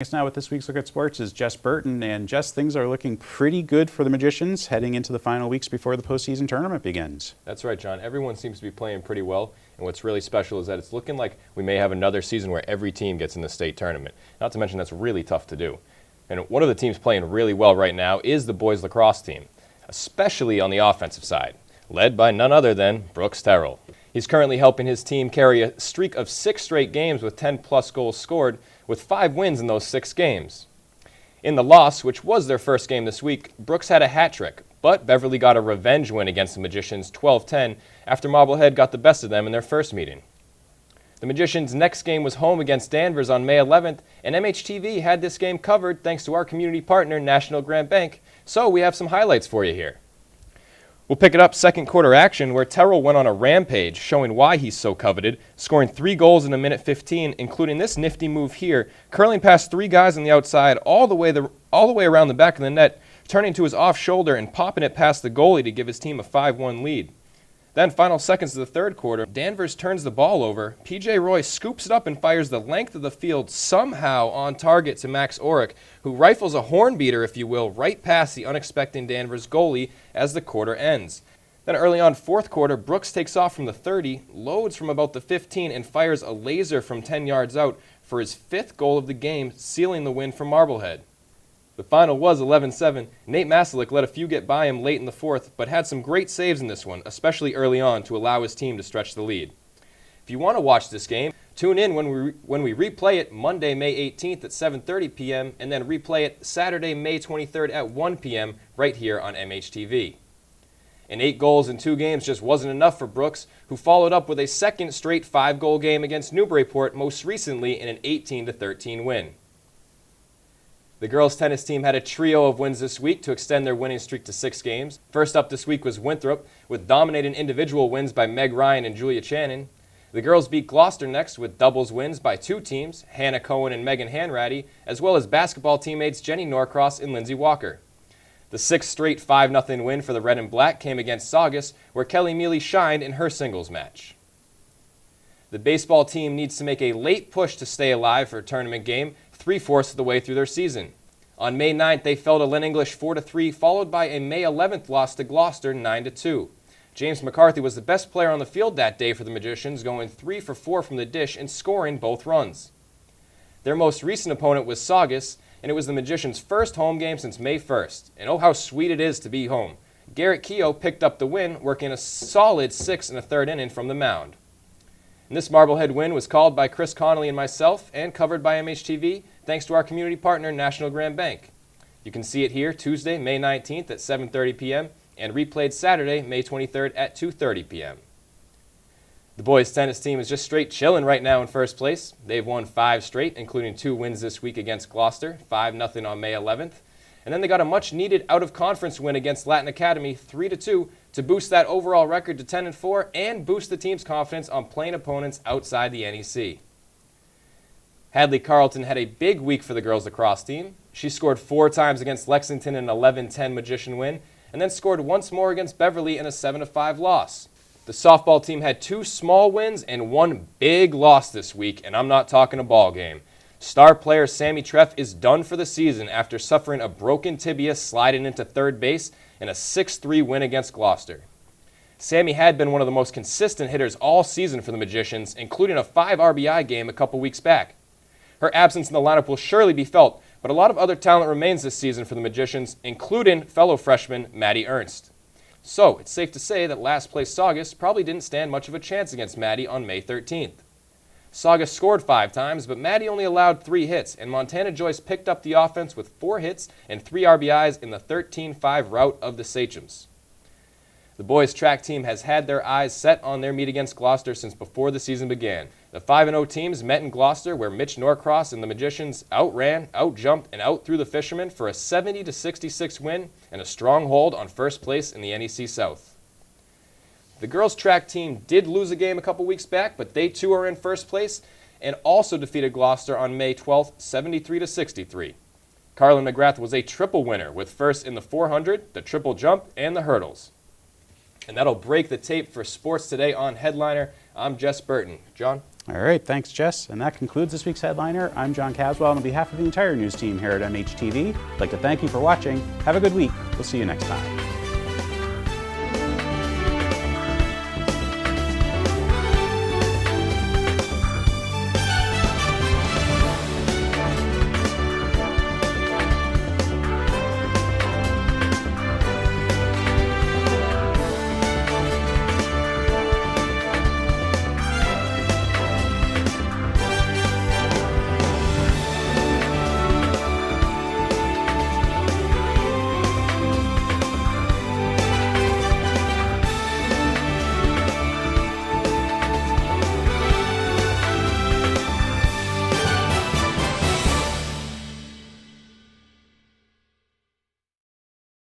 Us now with this week's Look at Sports is Jess Burton. And Jess, things are looking pretty good for the Magicians heading into the final weeks before the postseason tournament begins. That's right, John. Everyone seems to be playing pretty well. And what's really special is that it's looking like we may have another season where every team gets in the state tournament. Not to mention that's really tough to do. And one of the teams playing really well right now is the boys lacrosse team, especially on the offensive side, led by none other than Brooks Terrell. He's currently helping his team carry a streak of 6 straight games with 10-plus goals scored, with 5 wins in those 6 games. In the loss, which was their first game this week, Brooks had a hat trick, but Beverly got a revenge win against the Magicians 12-10 after Marblehead got the best of them in their first meeting. The Magicians' next game was home against Danvers on May 11th, and MHTV had this game covered thanks to our community partner, National Grand Bank, so we have some highlights for you here. We'll pick it up second quarter action where Terrell went on a rampage, showing why he's so coveted, scoring 3 goals in a minute 15, including this nifty move here, curling past 3 guys on the outside all the way around the back of the net, turning to his off shoulder and popping it past the goalie to give his team a 5-1 lead. Then, final seconds of the third quarter, Danvers turns the ball over, PJ Roy scoops it up and fires the length of the field somehow on target to Max Orrick, who rifles a horn beater, if you will, right past the unexpected Danvers goalie as the quarter ends. Then early on fourth quarter, Brooks takes off from the 30, loads from about the 15, and fires a laser from 10 yards out for his 5th goal of the game, sealing the win for Marblehead. The final was 11-7. Nate Masalik let a few get by him late in the fourth, but had some great saves in this one, especially early on, to allow his team to stretch the lead. If you want to watch this game, tune in when we replay it Monday, May 18th at 7:30 p.m., and then replay it Saturday, May 23rd at 1 p.m. right here on MHTV. And 8 goals in 2 games just wasn't enough for Brooks, who followed up with a second straight 5-goal game against Newburyport, most recently in an 18-13 win. The girls' tennis team had a trio of wins this week to extend their winning streak to 6 games. First up this week was Winthrop, with dominating individual wins by Meg Ryan and Julia Channon. The girls beat Gloucester next with doubles wins by 2 teams, Hannah Cohen and Megan Hanratty, as well as basketball teammates Jenny Norcross and Lindsay Walker. The 6th straight 5-0 win for the Red and Black came against Saugus, where Kelly Mealy shined in her singles match. The baseball team needs to make a late push to stay alive for a tournament game, 3/4 of the way through their season. On May 9th, they fell to Lynn English 4-3, followed by a May 11th loss to Gloucester 9-2. James McCarthy was the best player on the field that day for the Magicians, going 3 for 4 from the dish and scoring both runs. Their most recent opponent was Saugus, and it was the Magicians' first home game since May 1st. And oh, how sweet it is to be home. Garrett Keogh picked up the win, working a solid 6 1/3 inning from the mound. And this Marblehead win was called by Chris Connolly and myself and covered by MHTV, thanks to our community partner, National Grand Bank. You can see it here Tuesday, May 19th at 7:30 p.m. and replayed Saturday, May 23rd at 2:30 p.m. The boys' tennis team is just straight chilling right now in first place. They've won 5 straight, including 2 wins this week against Gloucester, 5-0 on May 11th. And then they got a much-needed out-of-conference win against Latin Academy, 3-2, to boost that overall record to 10-4 and boost the team's confidence on playing opponents outside the NEC. Hadley Carlton had a big week for the girls lacrosse team. She scored 4 times against Lexington in an 11-10 Magician win, and then scored once more against Beverly in a 7-5 loss. The softball team had 2 small wins and 1 big loss this week, and I'm not talking a ball game. Star player Sammy Treff is done for the season after suffering a broken tibia sliding into third base in a 6-3 win against Gloucester. Sammy had been one of the most consistent hitters all season for the Magicians, including a 5 RBI game a couple weeks back. Her absence in the lineup will surely be felt, but a lot of other talent remains this season for the Magicians, including fellow freshman Maddie Ernst. So, it's safe to say that last place Saugus probably didn't stand much of a chance against Maddie on May 13th. Saugus scored 5 times, but Maddie only allowed 3 hits, and Montana Joyce picked up the offense with 4 hits and 3 RBIs in the 13-5 rout of the Sachems. The boys' track team has had their eyes set on their meet against Gloucester since before the season began. The 5-0 teams met in Gloucester, where Mitch Norcross and the Magicians outran, outjumped, and outthrew the Fishermen for a 70-66 win and a strong hold on first place in the NEC South. The girls' track team did lose a game a couple weeks back, but they too are in first place and also defeated Gloucester on May 12th, 73-63. Carlin McGrath was a triple winner with first in the 400, the triple jump, and the hurdles. And that'll break the tape for Sports Today on Headliner. I'm Jess Burton. John? All right, thanks, Jess. And that concludes this week's Headliner. I'm John Caswell, and on behalf of the entire news team here at MHTV, I'd like to thank you for watching. Have a good week. We'll see you next time.